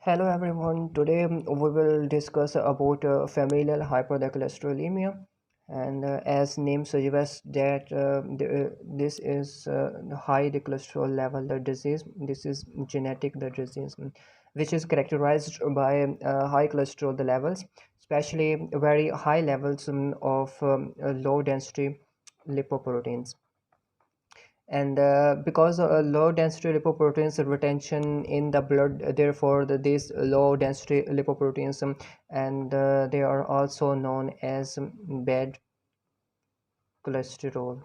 Hello everyone. Today we will discuss about familial hypercholesterolemia, and as name suggests that this is high the cholesterol level the disease. This is genetic the disease, which is characterized by high cholesterol the levels, especially very high levels of low density lipoproteins. And because low density lipoproteins retention in the blood, therefore these low density lipoproteins, and they are also known as bad cholesterol.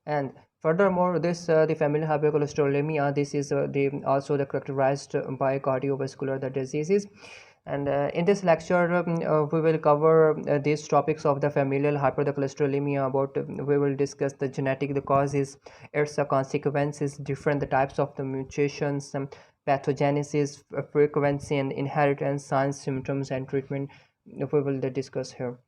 And furthermore, this the familial hypercholesterolemia, this is the also the characterized by cardiovascular the diseases. And in this lecture we will cover these topics of the familial hypercholesterolemia. About we will discuss the genetic the causes, its consequences, different the types of the mutations, pathogenesis, frequency and inheritance, signs, symptoms and treatment. We will discuss here.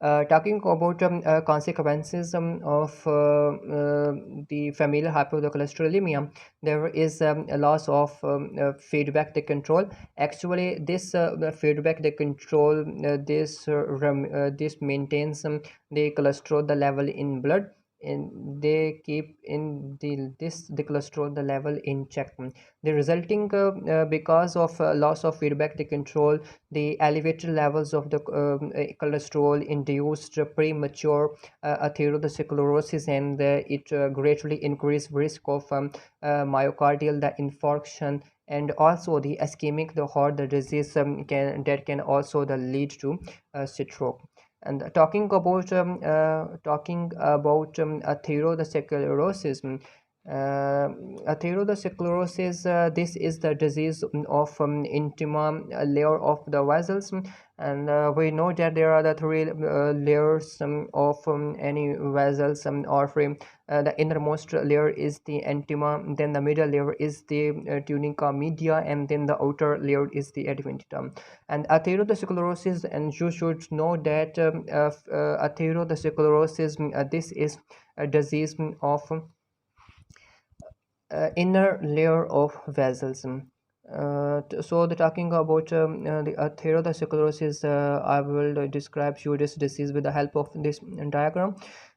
Talking about consequences of the familial hypercholesterolemia, there is a loss of feedback the control. Actually, this the feedback the control, this maintains the cholesterol the level in blood, and they keep in the cholesterol the level in check. The resulting because of loss of feedback the control, the elevated levels of the cholesterol induced premature atherosclerosis, and it greatly increased risk of myocardial the infarction, and also the ischemic the heart the disease can also the lead to stroke. And talking about atherosclerosis. Atherosclerosis, this is the disease of intima layer of the vessels, and we know that there are the three layers of any vessels or frame. The innermost layer is the intima, then the middle layer is the tunica media, and then the outer layer is the adventitum. And atherosclerosis, and you should know that atherosclerosis, this is a disease of inner layer of vessels. So the talking about the atherosclerosis, I will describe you this disease with the help of this diagram.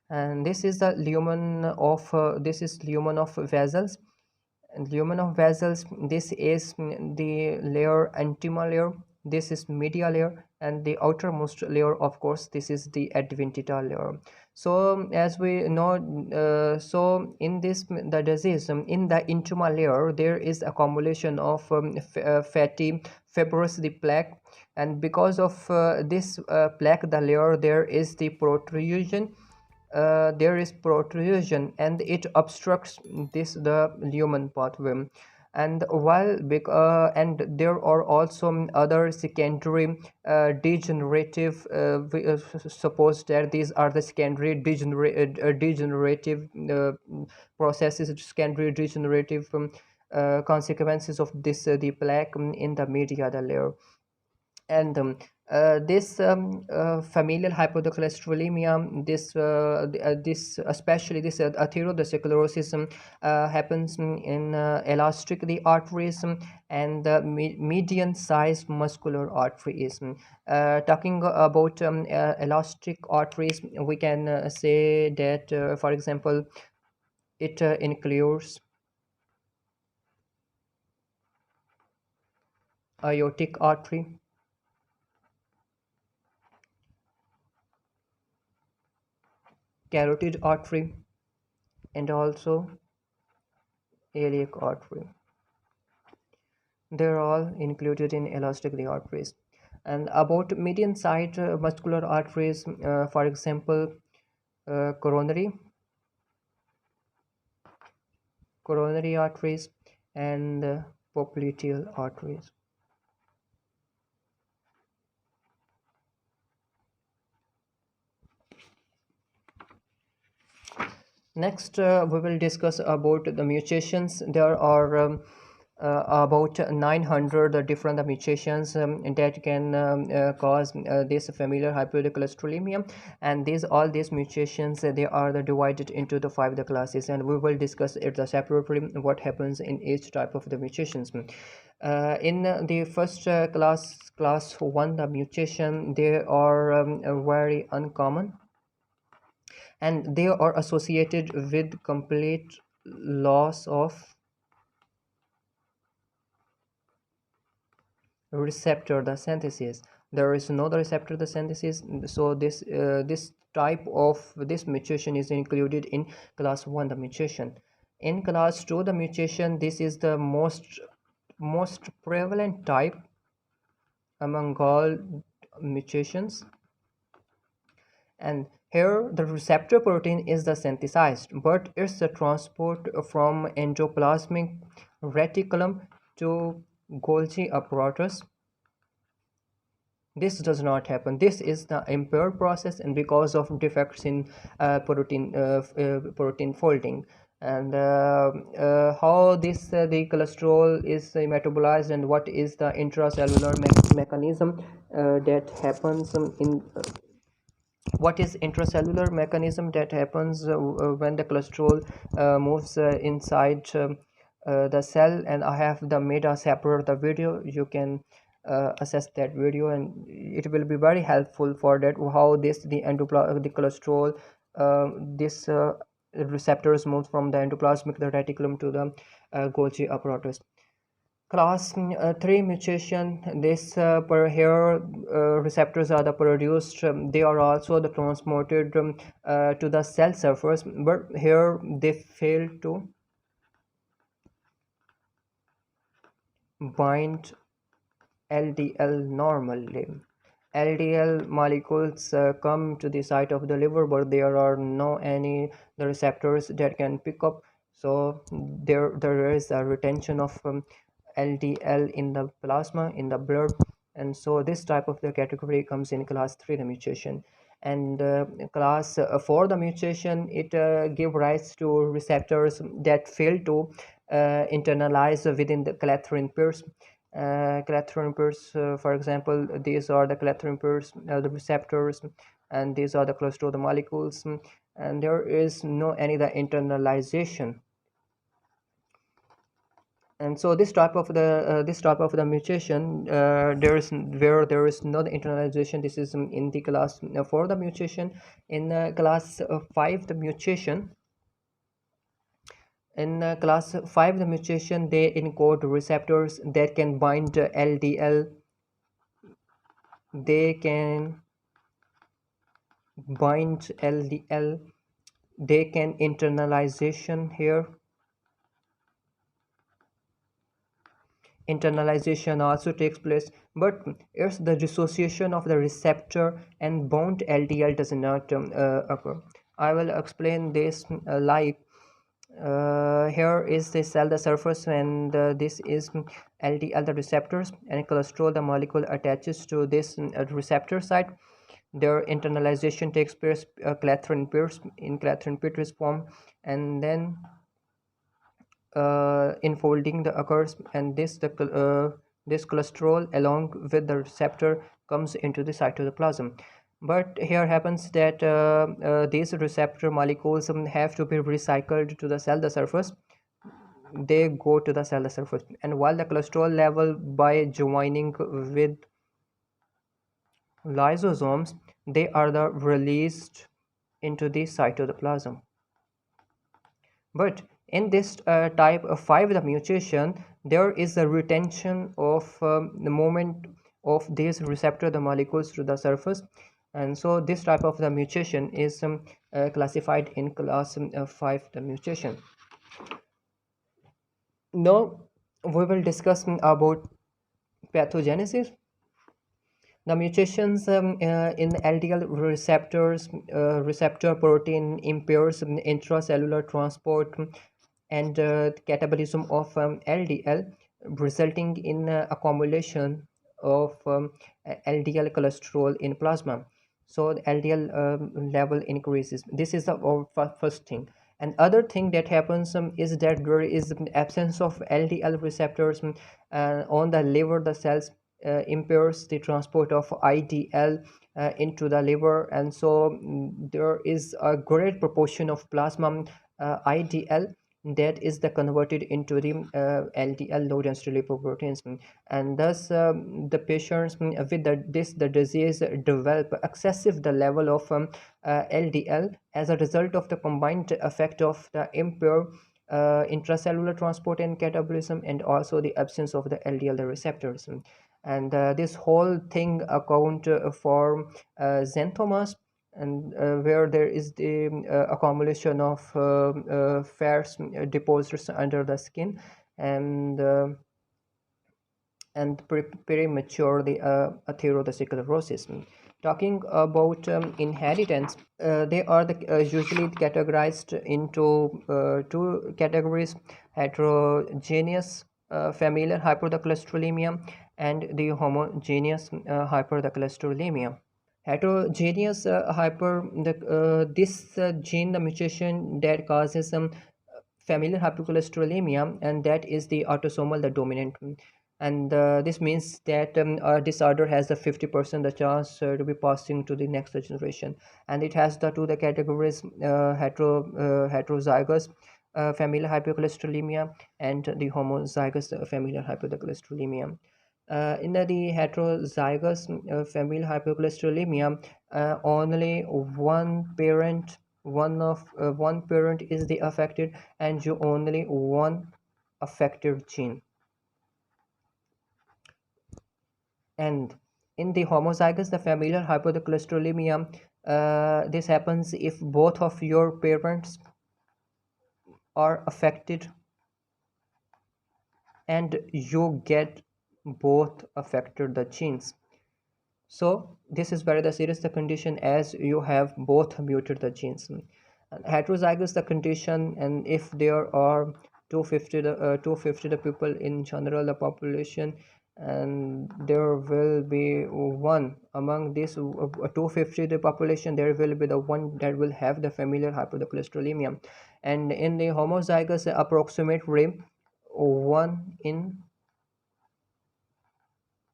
And this is lumen of vessels. And lumen of vessels, this is the layer intima layer, this is media layer, and the outermost layer, of course, this is the adventita layer. So as we know, so in this the disease, in the intima layer there is accumulation of fatty fibrous the plaque, and because of this plaque the layer, there is protrusion, and it obstructs this the lumen pathway. And there are also other secondary degenerative, suppose that these are the secondary degenerative processes, secondary degenerative consequences of this the plaque in the media the layer. And this familial hypercholesterolemia, this especially this atherosclerosis happens in elastic the arteries, and the median size muscular arteries. Talking about elastic arteries, we can say that, for example, it includes aortic artery, carotid artery, and also iliac artery. They're all included in elastic arteries. And about median side muscular arteries, for example, coronary, arteries, and popliteal arteries. Next, we will discuss about the mutations. There are about 900 different mutations that can cause this familial hypercholesterolemia. And these mutations, they are divided into the five classes, and we will discuss it separately what happens in each type of the mutations. In the first class 1, the mutation, they are very uncommon, and they are associated with complete loss of receptor the synthesis. There is no the receptor the synthesis, so this type of this mutation is included in class 1 the mutation. In class 2 the mutation, this is the most prevalent type among all mutations, and here the receptor protein is the synthesized, but it's the transport from endoplasmic reticulum to Golgi apparatus. This does not happen. This is the impaired process, and because of defects in protein folding. And how this the cholesterol is metabolized, and what is the intracellular mechanism that happens in what is intracellular mechanism that happens when the cholesterol moves inside the cell. And I have the made a separate the video. You can assess that video, and it will be very helpful for that, how this the cholesterol this receptors moves from the endoplasmic the reticulum to the Golgi apparatus. Class 3 mutation, this per here receptors are the produced, they are also the transported to the cell surface, but here they fail to bind LDL normally. LDL molecules come to the site of the liver, but there are no any the receptors that can pick up, so there is a retention of LDL in the plasma, in the blood. And so this type of the category comes in class 3 the mutation. And class 4 the mutation, it give rise to receptors that fail to internalize within the clathrin pairs. Clathrin pairs, for example, these are the clathrin pairs, the receptors, and these are the cholesterol the molecules, and there is no any the internalization. And so this type of the mutation, there is where there is no internalization. This is in the class 4 the mutation. In class 5 the mutation, in class 5 the mutation, they encode receptors that can bind LDL. They can bind LDL, they can internalization here. Internalization also takes place, but it's the dissociation of the receptor and bound LDL does not occur. I will explain this like here is the cell the surface, and this is LDL the receptors, and cholesterol the molecule attaches to this receptor site. Their internalization takes place clathrin pairs in clathrin pairs form, and then enfolding the occurs, and this cholesterol along with the receptor comes into the cytoplasm. But here happens that these receptor molecules have to be recycled to the cell the surface. They go to the cell the surface, and while the cholesterol level by joining with lysosomes, they are the released into the cytoplasm. But in this type of 5 the mutation, there is a retention of the movement of these receptor the molecules to the surface, and so this type of the mutation is classified in class 5 the mutation. Now we will discuss about pathogenesis. The mutations in LDL receptors, receptor protein impairs intracellular transport and catabolism of LDL, resulting in accumulation of LDL cholesterol in plasma. So the LDL level increases. This is the first thing. And other thing that happens is that there is an absence of LDL receptors on the liver. The cells impairs the transport of IDL into the liver, and so there is a great proportion of plasma IDL that is the converted into the LDL, low density lipoproteins, and thus the patients with the disease develop excessive the level of LDL as a result of the combined effect of the impaired intracellular transport and catabolism, and also the absence of the LDL receptors. And this whole thing account for xanthomas, and where there is the accumulation of fats deposits under the skin, and premature the atherosclerosis. Talking about inheritance, they are usually categorized into two categories: heterogeneous familial hypercholesterolemia and the homogeneous hypercholesterolemia. Heterogeneous this gene, the mutation that causes familial hypercholesterolemia, and that is the autosomal, the dominant. And this means that a disorder has a 50% the chance to be passing to the next generation, and it has the categories heterozygous familial hypercholesterolemia and the homozygous familial hypercholesterolemia. In the heterozygous familial hypercholesterolemia, only one parent is the affected, and you only one affected gene. And in the homozygous, the familial hypercholesterolemia, this happens if both of your parents are affected and you get both affected the genes. So this is very serious the condition, as you have both muted the genes. And heterozygous the condition, and if there are 250 the people in general the population, and there will be one among this 250 the population, there will be the one that will have the familial hypercholesterolemia. And in the homozygous, approximately 1 in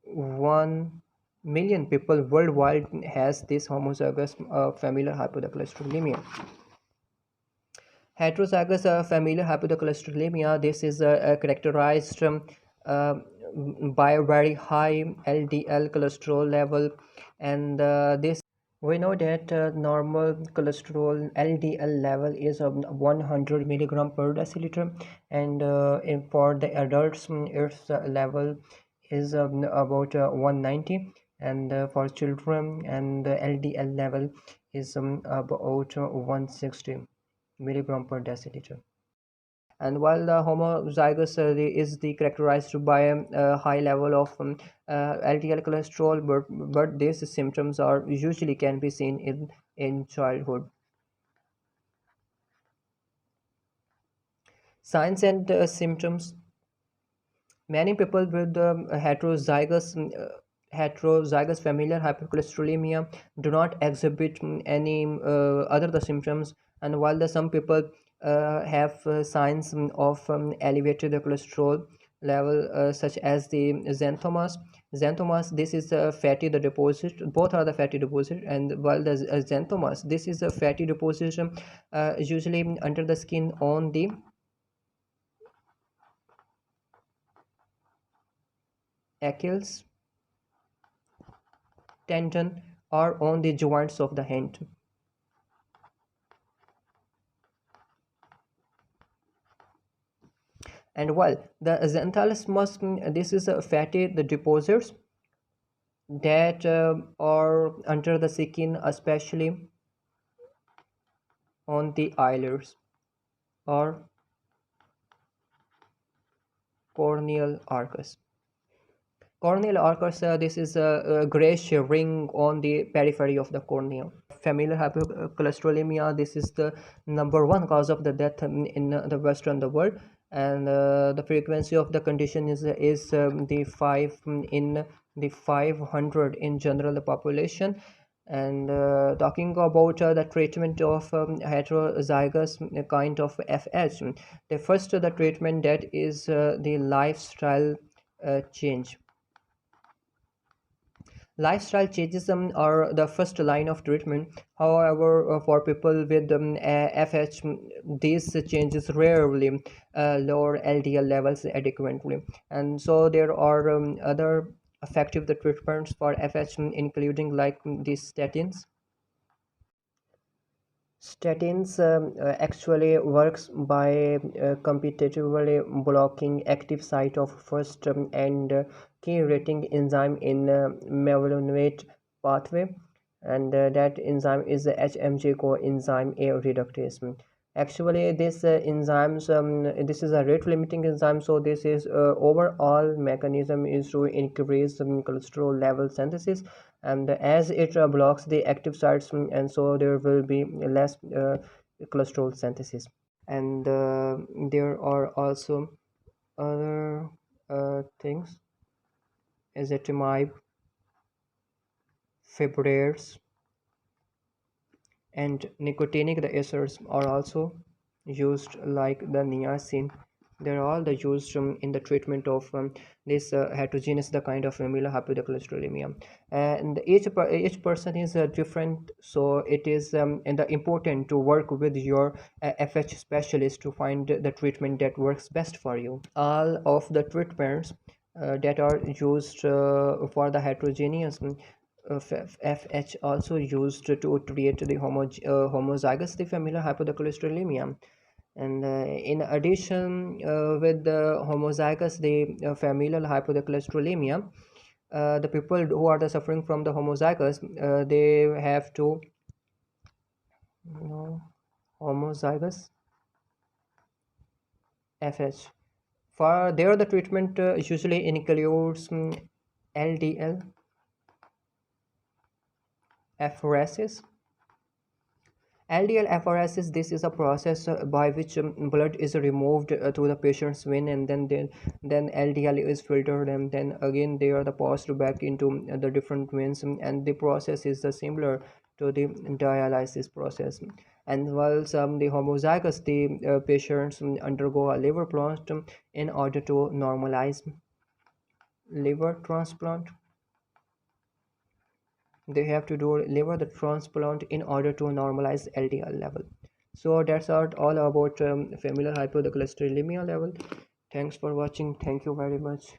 1 million people worldwide has this homozygous familial hypercholesterolemia. Heterozygous familial hypercholesterolemia, this is characterized uh, by a very high LDL cholesterol level, and this we know that normal cholesterol LDL level is 100 milligram per deciliter, and for the adults its level is about 190, and for children, and the LDL level is about 160 milligram per deciliter. And while the homozygous is the characterized by a high level of LDL cholesterol, but these symptoms are usually can be seen in childhood. Signs and symptoms. Many people with heterozygous familial hypercholesterolemia do not exhibit any other the symptoms, and while some people have signs of elevated cholesterol level, such as the xanthomas, this is a fatty the deposit, both are the fatty deposit, and while the xanthomas, this is a fatty deposit usually under the skin on the Achilles tendon or on the joints of the hand. And while the xanthalismus, this is a fatty the deposits that are under the skin, especially on the eyelids or corneal arcus. Corneal arcus, this is a grayish ring on the periphery of the cornea. Familial hypercholesterolemia, this is the number one cause of the death in the Western the world, and the frequency of the condition is the 5 in the 500 in general the population. And talking about the treatment of heterozygous kind of FH, the first the treatment that is the lifestyle change. Lifestyle changes are the first line of treatment. However, for people with FH, these changes rarely lower LDL levels adequately, and so there are other effective the treatments for FH, including like these statins. Statins actually works by competitively blocking active site of first and key rating enzyme in mevalonate pathway, and that enzyme is the HMG coenzyme A reductase. Actually, this enzymes, this is a rate limiting enzyme, so this is overall mechanism is to increase cholesterol level synthesis, and as it blocks the active sites, and so there will be less cholesterol synthesis. And there are also other things, ezetimibe, fibrates, and nicotinic the esters are also used like the niacin. They're all the used in the treatment of this heterogeneous the kind of familial hypercholesterolemia, and each person is different, so it is and the important to work with your FH specialist to find the treatment that works best for you. All of the treatments that are used for the heterogeneous FH also used to treat the homozygous the familial hypercholesterolemia. And in addition, with the homozygous the familial hypercholesterolemia, the people who are the suffering from the homozygous, they have to, you know, homozygous FH. For there, the treatment usually includes LDL apheresis. LDL apheresis, this is a process by which blood is removed through the patient's vein, and then LDL is filtered, and then again they are the passed back into the different veins, and the process is similar to the dialysis process. And while the homozygous, the patients undergo a liver transplant in order to normalize liver transplant. They have to do liver the transplant in order to normalize LDL level. So that's all about familial hypercholesterolemia level. Thanks for watching. Thank you very much.